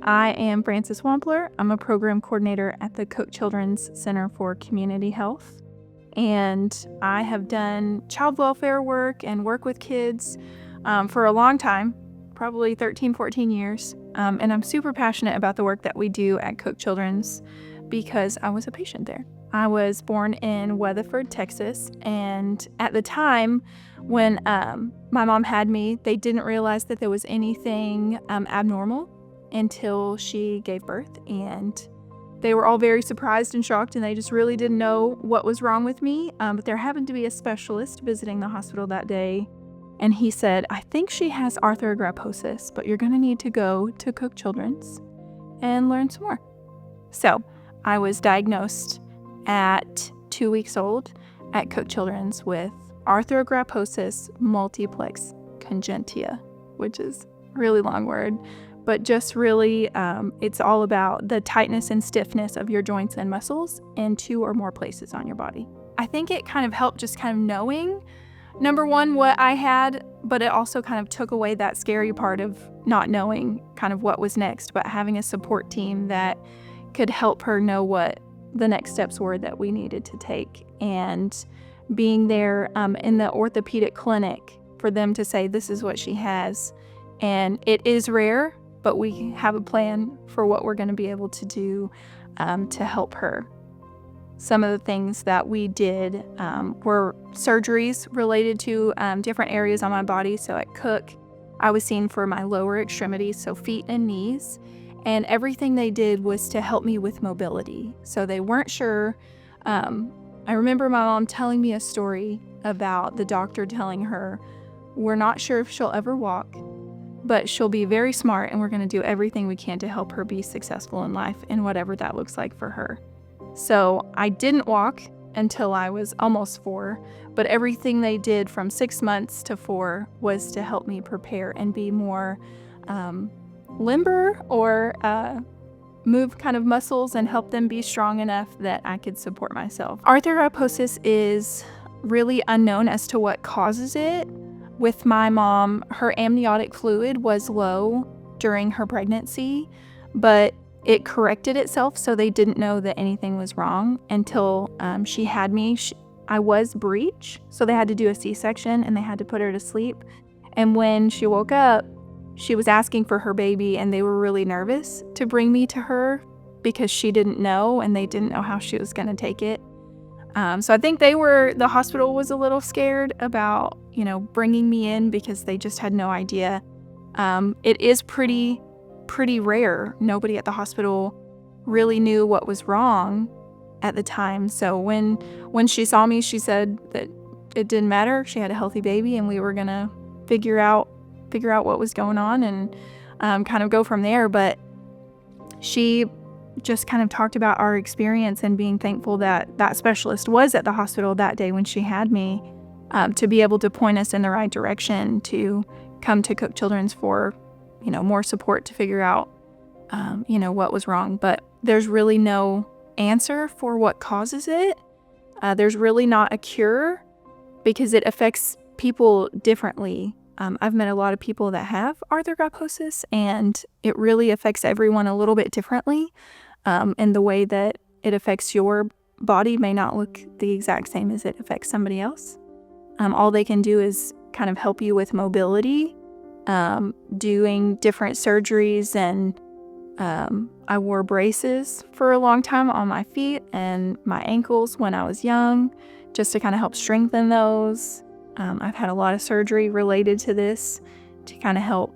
I am Frances Wampler. I'm a program coordinator at the Cook Children's Center for Community Health. And I have done child welfare work and work with kids for a long time, probably 13, 14 years. And I'm super passionate about the work that we do at Cook Children's because I was a patient there. I was born in Weatherford, Texas, and at the time when my mom had me, they didn't realize that there was anything abnormal until she gave birth, and they were all very surprised and shocked, and they just really didn't know what was wrong with me. But there happened to be a specialist visiting the hospital that day, and he said, I think she has arthrogryposis, but you're going to need to go to Cook Children's and learn some more. So I was diagnosed at 2 weeks old at Cook Children's with arthrogryposis multiplex congenita, which is a really long word, but just really it's all about the tightness and stiffness of your joints and muscles in 2 or more places on your body. I think it kind of helped just kind of knowing, number one, what I had, but it also kind of took away that scary part of not knowing kind of what was next, but having a support team that could help her know what the next steps were that we needed to take. And being there in the orthopedic clinic for them to say, this is what she has. And it is rare, but we have a plan for what we're going to be able to do to help her. Some of the things that we did were surgeries related to different areas on my body. So at Cook, I was seen for my lower extremities, so feet and knees. And everything they did was to help me with mobility. So they weren't sure. I remember my mom telling me a story about the doctor telling her, we're not sure if she'll ever walk, but she'll be very smart, and we're going to do everything we can to help her be successful in life and whatever that looks like for her. So I didn't walk until I was almost 4, but everything they did from 6 months to 4 was to help me prepare and be more limber or move kind of muscles and help them be strong enough that I could support myself. Arthrogryposis is really unknown as to what causes it. With my mom, her amniotic fluid was low during her pregnancy, but it corrected itself, so they didn't know that anything was wrong until she had me. I was breech, so they had to do a C-section and they had to put her to sleep. And when she woke up, she was asking for her baby, and they were really nervous to bring me to her because she didn't know, and they didn't know how she was going to take it. So I think the hospital was a little scared about, bringing me in because they just had no idea. It is pretty rare. Nobody at the hospital really knew what was wrong at the time. So when she saw me, she said that it didn't matter. She had a healthy baby, and we were going to figure out what was going on and kind of go from there. But she just kind of talked about our experience and being thankful that that specialist was at the hospital that day when she had me to be able to point us in the right direction to come to Cook Children's for, more support to figure out, what was wrong. But there's really no answer for what causes it. There's really not a cure because it affects people differently. I've met a lot of people that have arthrogryposis, and it really affects everyone a little bit differently. And the way that it affects your body may not look the exact same as it affects somebody else. All they can do is kind of help you with mobility, doing different surgeries, and I wore braces for a long time on my feet and my ankles when I was young, just to kind of help strengthen those. I've had a lot of surgery related to this to kind of help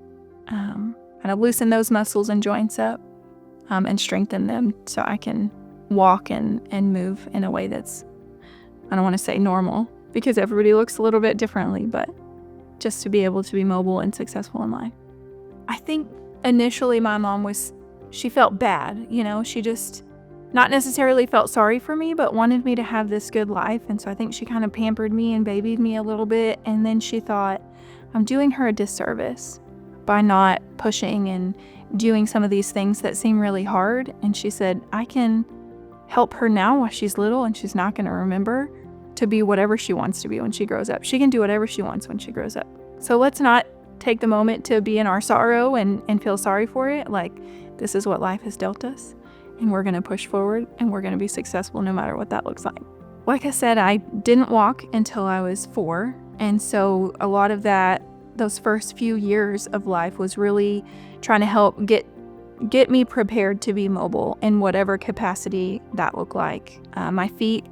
kind of loosen those muscles and joints up and strengthen them so I can walk and move in a way that's, I don't want to say normal because everybody looks a little bit differently, but just to be able to be mobile and successful in life. I think initially my mom she felt bad, she just not necessarily felt sorry for me, but wanted me to have this good life. And so I think she kind of pampered me and babied me a little bit. And then she thought, I'm doing her a disservice by not pushing and doing some of these things that seem really hard. And she said, I can help her now while she's little and she's not going to remember to be whatever she wants to be when she grows up. She can do whatever she wants when she grows up. So let's not take the moment to be in our sorrow and feel sorry for it. Like, this is what life has dealt us, and we're going to push forward, and we're going to be successful no matter what that looks like. Like I said, I didn't walk until I was 4, and so a lot of those first few years of life was really trying to help get me prepared to be mobile in whatever capacity that looked like. My feet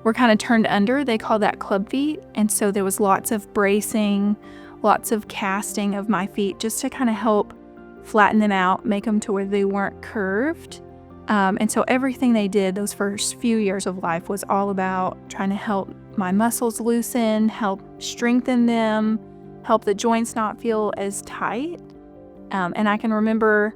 were kind of turned under. They call that club feet. And so there was lots of bracing, lots of casting of my feet just to kind of help flatten them out, make them to where they weren't curved. And so everything they did those first few years of life was all about trying to help my muscles loosen, help strengthen them, help the joints not feel as tight. And I can remember,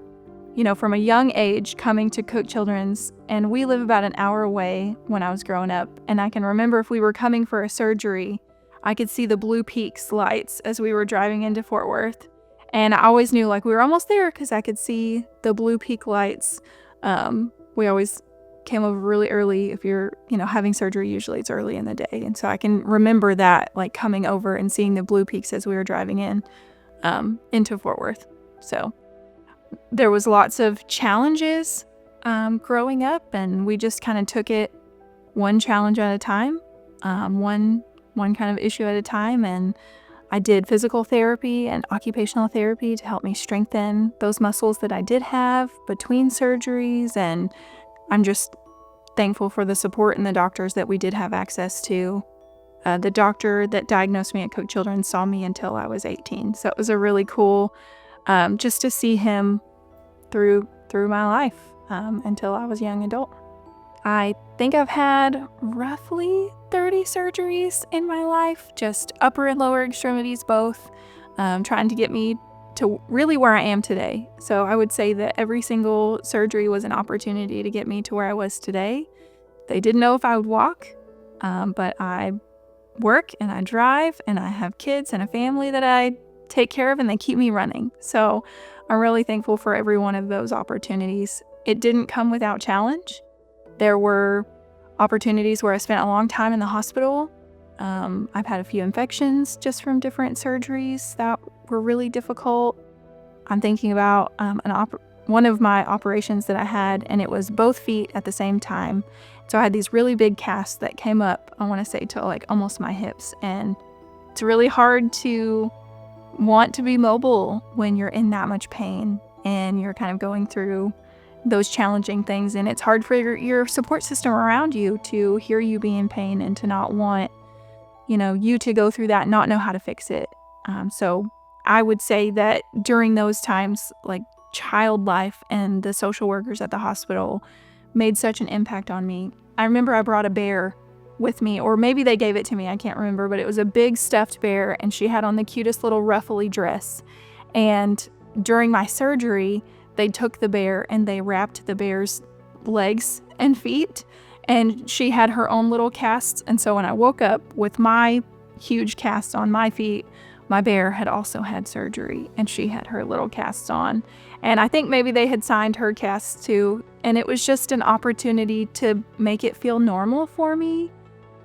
from a young age coming to Cook Children's, and we live about an hour away when I was growing up. And I can remember if we were coming for a surgery, I could see the Blue Peaks lights as we were driving into Fort Worth. And I always knew we were almost there because I could see the Blue Peak lights. We always came over really early. If you're, having surgery, usually it's early in the day. And so I can remember that, coming over and seeing the Blue Peaks as we were driving into Fort Worth. So there was lots of challenges growing up, and we just kind of took it one challenge at a time, one kind of issue at a time. And I did physical therapy and occupational therapy to help me strengthen those muscles that I did have between surgeries. And I'm just thankful for the support and the doctors that we did have access to. The doctor that diagnosed me at Cook Children's saw me until I was 18. So it was a really cool just to see him through my life until I was a young adult. I think I've had roughly 30 surgeries in my life, just upper and lower extremities both, trying to get me to really where I am today. So I would say that every single surgery was an opportunity to get me to where I was today. They didn't know if I would walk, but I work and I drive and I have kids and a family that I take care of, and they keep me running. So I'm really thankful for every one of those opportunities. It didn't come without challenge. There were opportunities where I spent a long time in the hospital. I've had a few infections just from different surgeries that were really difficult. I'm thinking about one of my operations that I had, and it was both feet at the same time. So I had these really big casts that came up, I want to say, to almost my hips. And it's really hard to want to be mobile when you're in that much pain and you're kind of going through those challenging things. And it's hard for your support system around you to hear you be in pain and to not want, you to go through that and not know how to fix it. So I would say that during those times, child life and the social workers at the hospital made such an impact on me. I remember I brought a bear with me, or maybe they gave it to me, I can't remember, but it was a big stuffed bear, and she had on the cutest little ruffly dress. And during my surgery, they took the bear and they wrapped the bear's legs and feet, and she had her own little casts. And so when I woke up with my huge casts on my feet, my bear had also had surgery, and she had her little casts on. And I think maybe they had signed her casts too. And it was just an opportunity to make it feel normal for me,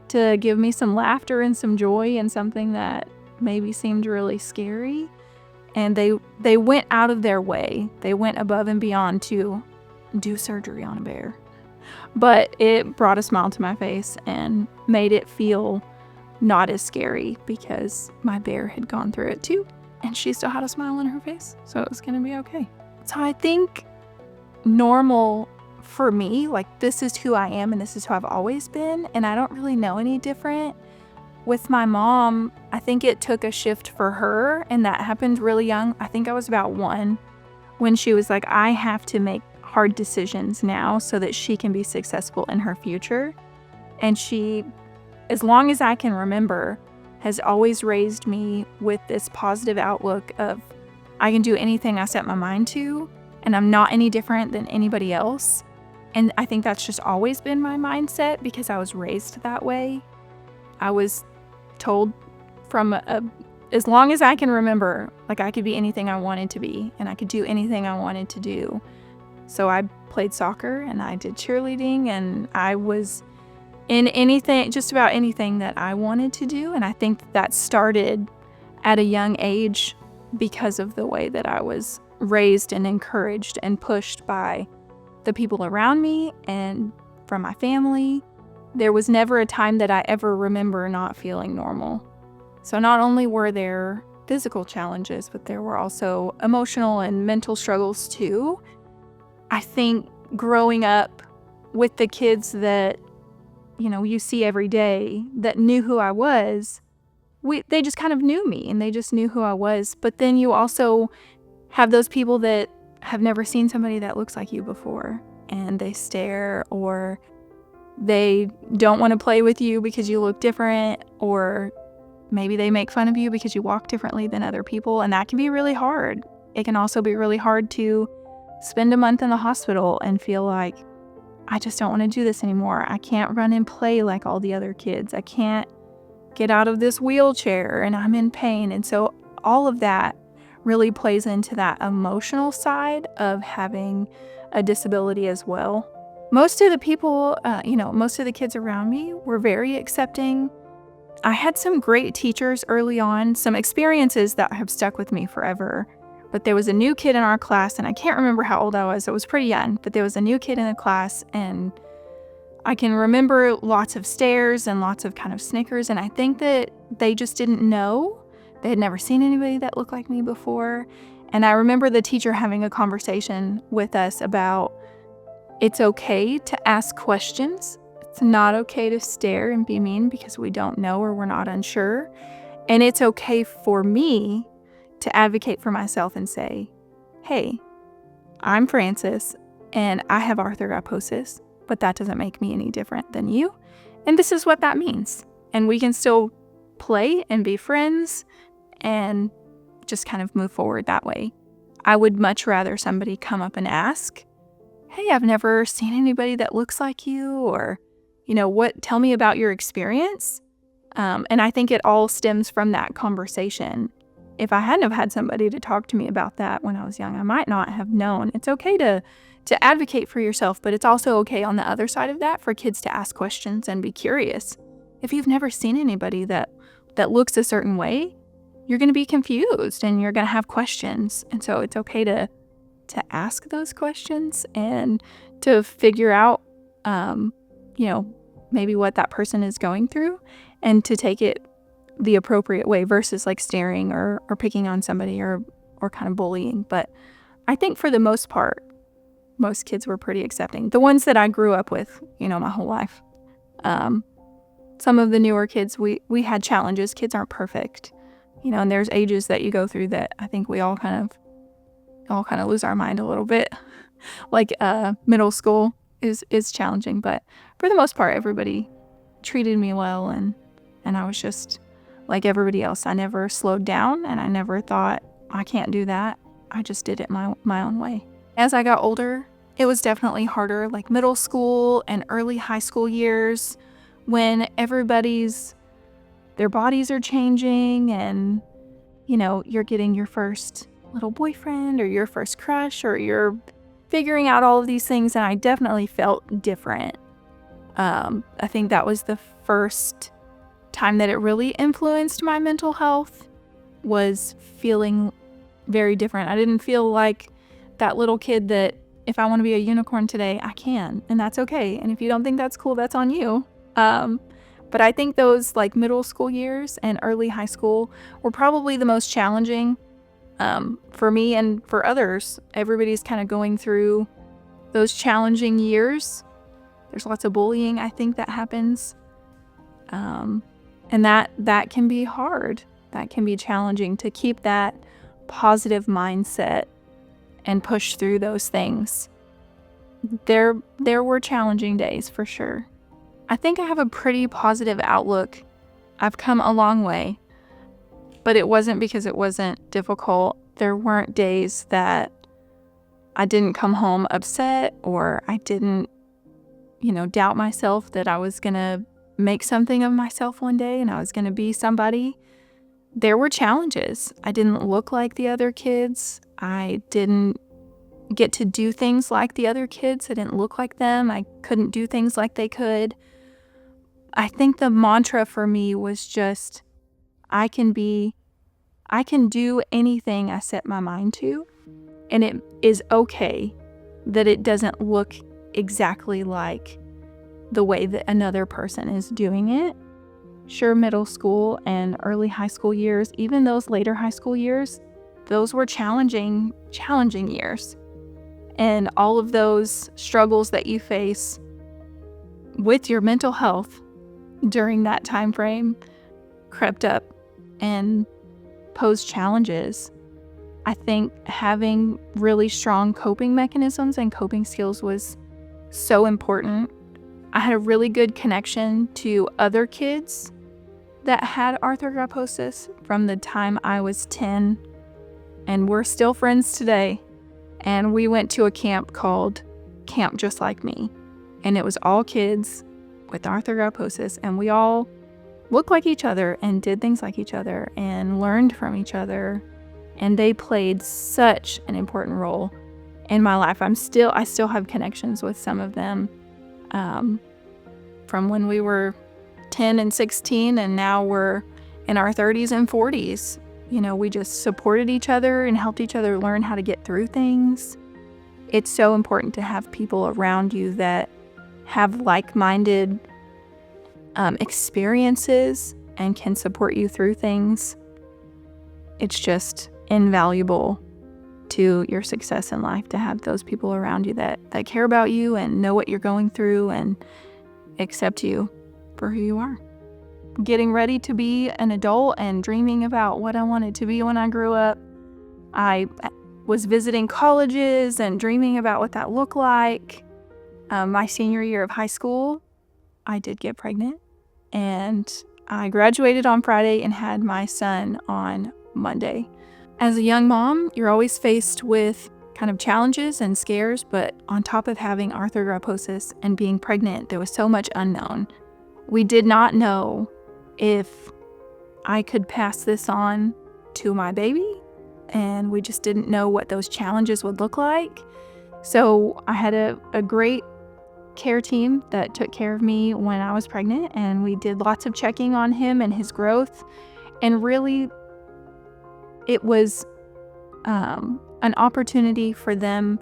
to give me some laughter and some joy in something that maybe seemed really scary. And they went out of their way. They went above and beyond to do surgery on a bear. But it brought a smile to my face and made it feel not as scary because my bear had gone through it too. And she still had a smile on her face. So it was going to be okay. So I think normal for me, this is who I am and this is who I've always been. And I don't really know any different. With my mom, I think it took a shift for her, and that happened really young. I think I was about 1 when she was like, I have to make hard decisions now so that she can be successful in her future. And she, as long as I can remember, has always raised me with this positive outlook of I can do anything I set my mind to, and I'm not any different than anybody else. And I think that's just always been my mindset because I was raised that way. I was told from as long as I can remember, I could be anything I wanted to be, and I could do anything I wanted to do. So I played soccer and I did cheerleading, and I was in anything, just about anything that I wanted to do. And I think that started at a young age because of the way that I was raised and encouraged and pushed by the people around me and from my family. There was never a time that I ever remember not feeling normal. So not only were there physical challenges, but there were also emotional and mental struggles too. I think growing up with the kids that, you see every day that knew who I was, they just kind of knew me and they just knew who I was. But then you also have those people that have never seen somebody that looks like you before, and they stare, or they don't want to play with you because you look different, or maybe they make fun of you because you walk differently than other people, and that can be really hard. It can also be really hard to spend a month in the hospital and feel like, I just don't want to do this anymore. I can't run and play like all the other kids. I can't get out of this wheelchair and I'm in pain. And so all of that really plays into that emotional side of having a disability as well. Most of the people, most of the kids around me were very accepting. I had some great teachers early on, some experiences that have stuck with me forever. But there was a new kid in our class, and I can't remember how old I was. I was pretty young, but there was a new kid in the class, and I can remember lots of stares and lots of kind of snickers, and I think that they just didn't know. They had never seen anybody that looked like me before. And I remember the teacher having a conversation with us about it's okay to ask questions. It's not okay to stare and be mean because we don't know or we're not unsure. And it's okay for me to advocate for myself and say, hey, I'm Frances and I have arthrogryposis, but that doesn't make me any different than you. And this is what that means. And we can still play and be friends and just kind of move forward that way. I would much rather somebody come up and ask, hey, I've never seen anybody that looks like you, or, tell me about your experience. And I think it all stems from that conversation. If I hadn't have had somebody to talk to me about that when I was young, I might not have known. It's okay to advocate for yourself, but it's also okay on the other side of that for kids to ask questions and be curious. If you've never seen anybody that looks a certain way, you're going to be confused and you're going to have questions. And so it's okay to ask those questions and to figure out, maybe what that person is going through and to take it the appropriate way versus like staring or picking on somebody or kind of bullying. But I think for the most part, most kids were pretty accepting. The ones that I grew up with, my whole life. Some of the newer kids, we had challenges. Kids aren't perfect, and there's ages that you go through that I think we all kind of lose our mind a little bit. Like middle school is challenging, but for the most part, everybody treated me well, and I was just like everybody else. I never slowed down, and I never thought, I can't do that. I just did it my own way. As I got older, it was definitely harder, like middle school and early high school years, when their bodies are changing and, you're getting your first little boyfriend or your first crush, or you're figuring out all of these things, and I definitely felt different. I think that was the first time that it really influenced my mental health, was feeling very different. I didn't feel like that little kid that if I want to be a unicorn today, I can, and that's okay. And if you don't think that's cool, that's on you. But I think those like middle school years and early high school were probably the most challenging for me and for others. Everybody's kind of going through those challenging years. There's lots of bullying, I think, that happens. And that can be hard. That can be challenging to keep that positive mindset and push through those things. There were challenging days for sure. I think I have a pretty positive outlook. I've come a long way, but it wasn't because it wasn't difficult. There weren't days that I didn't come home upset, or I didn't, doubt myself that I was going to make something of myself one day and I was going to be somebody. There were challenges. I didn't look like the other kids. I didn't get to do things like the other kids. I didn't look like them. I couldn't do things like they could. I think the mantra for me was just, I can do anything I set my mind to. And it is okay that it doesn't look exactly like the way that another person is doing it. Sure, middle school and early high school years, even those later high school years, those were challenging years. And all of those struggles that you face with your mental health during that time frame crept up and posed challenges. I think having really strong coping mechanisms and coping skills was so important. I had a really good connection to other kids that had arthrogryposis from the time I was 10, and we're still friends today. And we went to a camp called Camp Just Like Me, and it was all kids with arthrogryposis, and we all looked like each other and did things like each other and learned from each other, and they played such an important role in my life. I still have connections with some of them from when we were 10 and 16, and now we're in our 30s and 40s. We just supported each other and helped each other learn how to get through things. It's so important to have people around you that have like-minded experiences and can support you through things. It's just invaluable to your success in life to have those people around you that care about you and know what you're going through and accept you for who you are. Getting ready to be an adult and dreaming about what I wanted to be when I grew up. I was visiting colleges and dreaming about what that looked like. My senior year of high school, I did get pregnant, and I graduated on Friday and had my son on Monday. As a young mom, you're always faced with kind of challenges and scares, but on top of having arthrogryposis and being pregnant, there was so much unknown. We did not know if I could pass this on to my baby, and we just didn't know what those challenges would look like. So I had a great care team that took care of me when I was pregnant, and we did lots of checking on him and his growth, and really it was an opportunity for them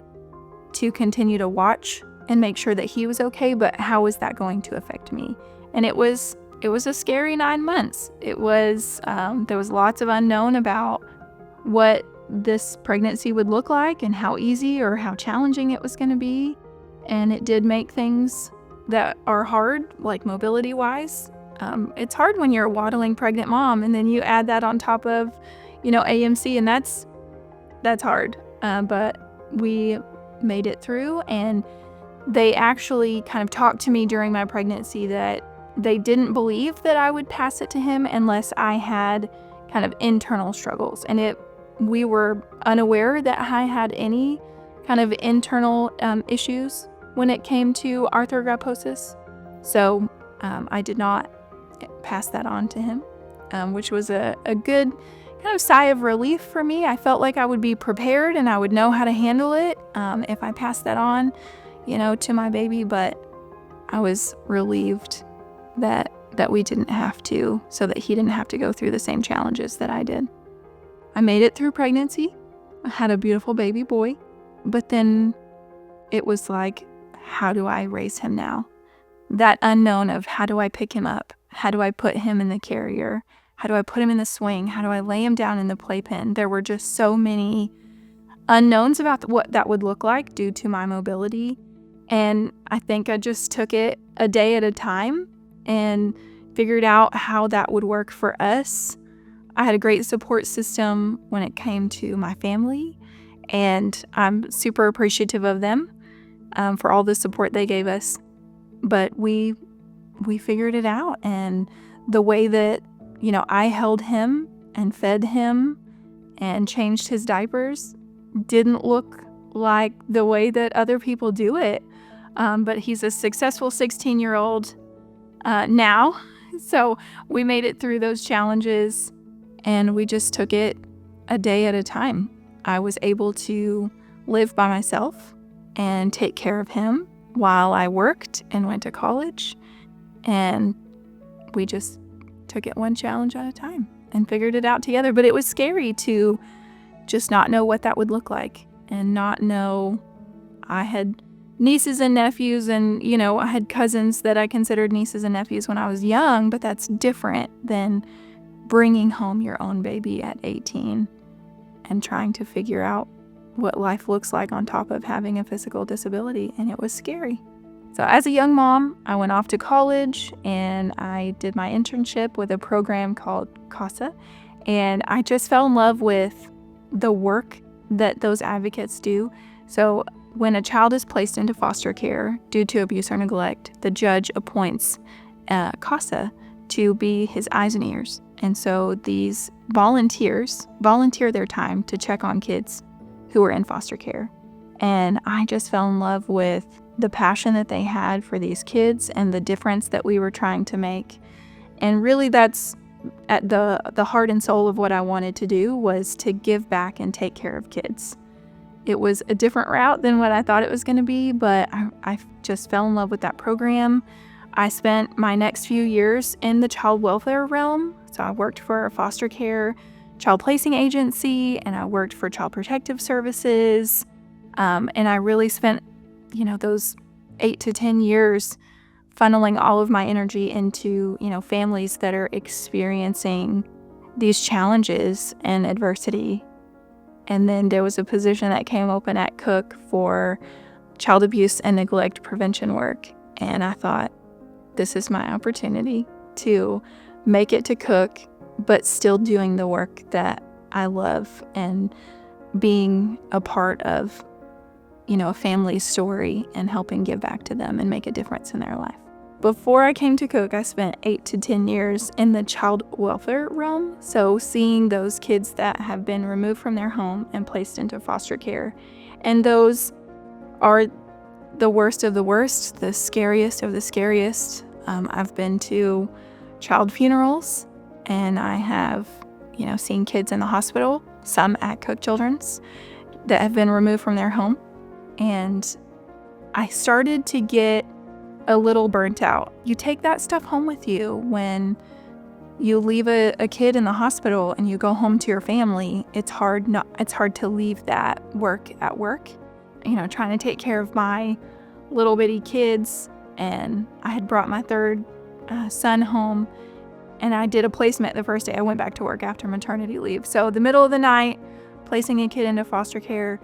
to continue to watch and make sure that he was okay, but how was that going to affect me? And it was a scary 9 months. It was there was lots of unknown about what this pregnancy would look like and how easy or how challenging it was going to be. And it did make things that are hard, like mobility wise. It's hard when you're a waddling pregnant mom, and then you add that on top of, AMC, and that's hard. But we made it through, and they actually kind of talked to me during my pregnancy that they didn't believe that I would pass it to him unless I had kind of internal struggles. And we were unaware that I had any kind of internal issues when it came to arthrogryposis. So I did not pass that on to him, which was a good kind of sigh of relief for me. I felt like I would be prepared and I would know how to handle it if I passed that on, to my baby. But I was relieved that we didn't have to, so that he didn't have to go through the same challenges that I did. I made it through pregnancy. I had a beautiful baby boy, but then it was like, how do I raise him now? That unknown of how do I pick him up? How do I put him in the carrier? How do I put him in the swing? How do I lay him down in the playpen? There were just so many unknowns about what that would look like due to my mobility. And I think I just took it a day at a time and figured out how that would work for us. I had a great support system when it came to my family, and I'm super appreciative of them for all the support they gave us. But we figured it out, and the way that, I held him and fed him and changed his diapers didn't look like the way that other people do it. But he's a successful 16-year-old now. So we made it through those challenges, and we just took it a day at a time. I was able to live by myself and take care of him while I worked and went to college. And we just took it one challenge at a time and figured it out together. But it was scary to just not know what that would look like and not know. I had nieces and nephews, and, I had cousins that I considered nieces and nephews when I was young, but that's different than bringing home your own baby at 18 and trying to figure out what life looks like on top of having a physical disability, and it was scary. So as a young mom, I went off to college and I did my internship with a program called CASA, and I just fell in love with the work that those advocates do. So when a child is placed into foster care due to abuse or neglect, the judge appoints CASA to be his eyes and ears. And so these volunteers volunteer their time to check on kids who are in foster care. And I just fell in love with the passion that they had for these kids and the difference that we were trying to make. And really that's at the heart and soul of what I wanted to do, was to give back and take care of kids. It was a different route than what I thought it was going to be, but I just fell in love with that program. I spent my next few years in the child welfare realm. So I worked for a foster care child placing agency, and I worked for Child Protective Services. And I really spent, those 8 to 10 years funneling all of my energy into, families that are experiencing these challenges and adversity. And then there was a position that came open at Cook for child abuse and neglect prevention work. And I thought, this is my opportunity to make it to Cook, but still doing the work that I love and being a part of, a family's story and helping give back to them and make a difference in their life. Before I came to Cook, I spent 8 to 10 years in the child welfare realm. So seeing those kids that have been removed from their home and placed into foster care. And those are the worst of the worst, the scariest of the scariest. I've been to child funerals, and I have, seen kids in the hospital, some at Cook Children's, that have been removed from their home. And I started to get a little burnt out. You take that stuff home with you when you leave a kid in the hospital and you go home to your family. It's hard to leave that work at work. Trying to take care of my little bitty kids, and I had brought my third son home, and I did a placement the first day I went back to work after maternity leave. So the middle of the night, placing a kid into foster care,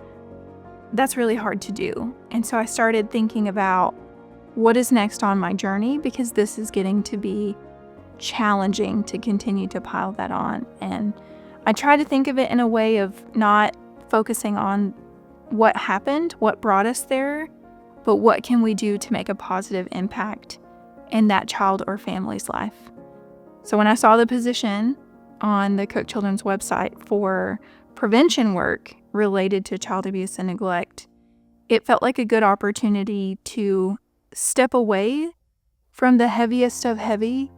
that's really hard to do. And so I started thinking about what is next on my journey, because this is getting to be challenging to continue to pile that on. And I try to think of it in a way of not focusing on what happened, what brought us there, but what can we do to make a positive impact in that child or family's life. So when I saw the position on the Cook Children's website for prevention work related to child abuse and neglect, it felt like a good opportunity to step away from the heaviest of heavy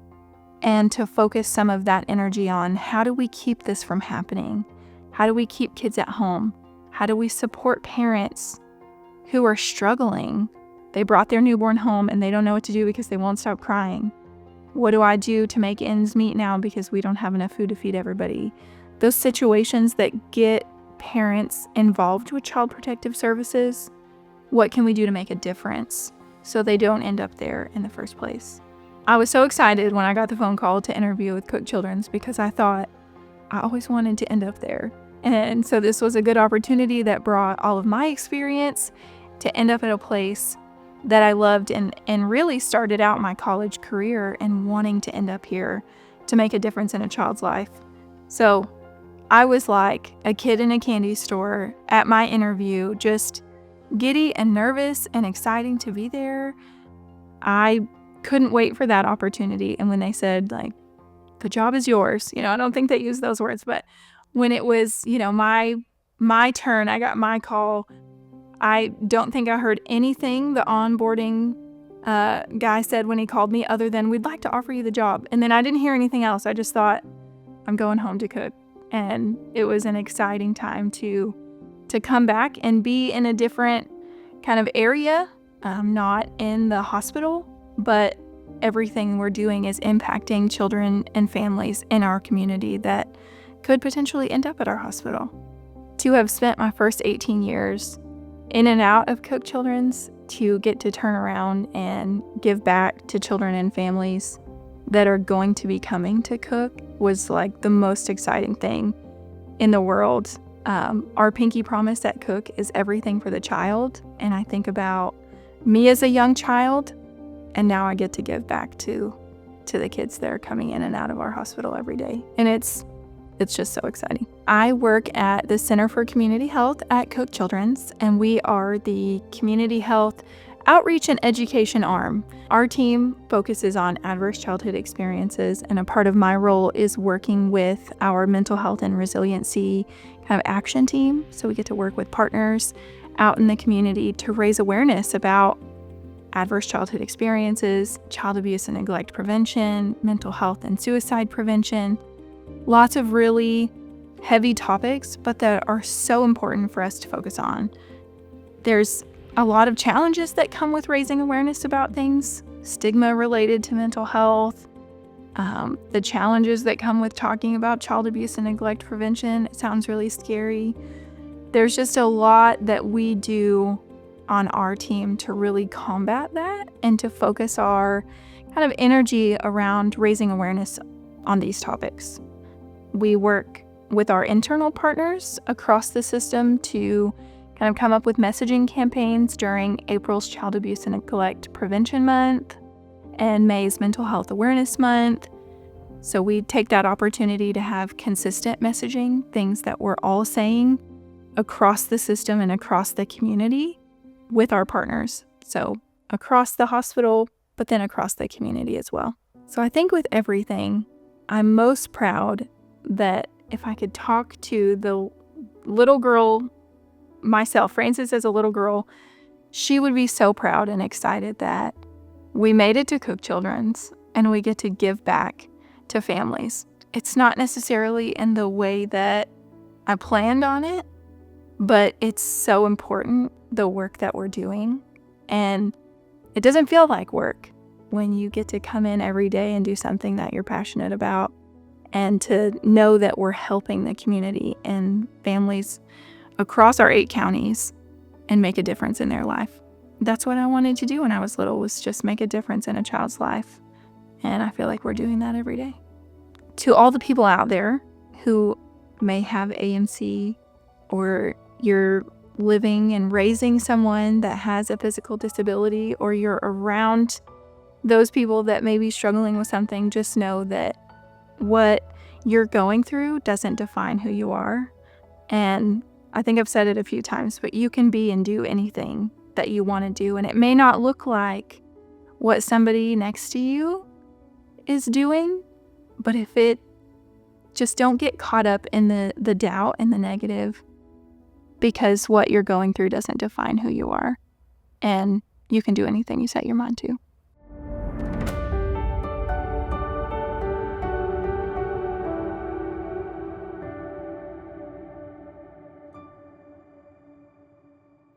and to focus some of that energy on how do we keep this from happening? How do we keep kids at home? How do we support parents who are struggling? They brought their newborn home and they don't know what to do because they won't stop crying. What do I do to make ends meet now because we don't have enough food to feed everybody? Those situations that get parents involved with Child Protective Services, what can we do to make a difference so they don't end up there in the first place? I was so excited when I got the phone call to interview with Cook Children's, because I thought I always wanted to end up there. And so this was a good opportunity that brought all of my experience to end up at a place that I loved and really started out my college career and wanting to end up here to make a difference in a child's life. So I was like a kid in a candy store at my interview, just giddy and nervous and exciting to be there. I couldn't wait for that opportunity. And when they said, like, the job is yours, I don't think they used those words, but when it was, my turn, I got my call, I don't think I heard anything the onboarding guy said when he called me other than, we'd like to offer you the job. And then I didn't hear anything else. I just thought, I'm going home to Cook. And it was an exciting time to come back and be in a different kind of area, not in the hospital, but everything we're doing is impacting children and families in our community that could potentially end up at our hospital. to have spent my first 18 years in and out of Cook Children's, to get to turn around and give back to children and families that are going to be coming to Cook was like the most exciting thing in the world. Our pinky promise at Cook is everything for the child. And I think about me as a young child, and now I get to give back to the kids that are coming in and out of our hospital every day. And it's just so exciting. I work at the Center for Community Health at Cook Children's, and we are the community health outreach and education arm. Our team focuses on adverse childhood experiences, and a part of my role is working with our mental health and resiliency kind of action team. So we get to work with partners out in the community to raise awareness about adverse childhood experiences, child abuse and neglect prevention, mental health and suicide prevention. Lots of really heavy topics, but that are so important for us to focus on. There's a lot of challenges that come with raising awareness about things, stigma related to mental health, the challenges that come with talking about child abuse and neglect prevention. It sounds really scary. There's just a lot that we do on our team to really combat that and to focus our kind of energy around raising awareness on these topics. We work with our internal partners across the system to kind of come up with messaging campaigns during April's Child Abuse and Neglect Prevention Month and May's Mental Health Awareness Month. So we take that opportunity to have consistent messaging, things that we're all saying across the system and across the community with our partners. So across the hospital, but then across the community as well. So I think with everything, I'm most proud that if I could talk to the little girl myself, Frances as a little girl, she would be so proud and excited that we made it to Cook Children's and we get to give back to families. It's not necessarily in the way that I planned on it, but it's so important, the work that we're doing. And it doesn't feel like work when you get to come in every day and do something that you're passionate about, and to know that we're helping the community and families across our 8 counties and make a difference in their life. That's what I wanted to do when I was little, was just make a difference in a child's life. And I feel like we're doing that every day. To all the people out there who may have AMC, or you're living and raising someone that has a physical disability, or you're around those people that may be struggling with something, just know that what you're going through doesn't define who you are. And I think I've said it a few times, but you can be and do anything that you want to do. And it may not look like what somebody next to you is doing, but if it, just don't get caught up in the doubt and the negative, because what you're going through doesn't define who you are. And you can do anything you set your mind to.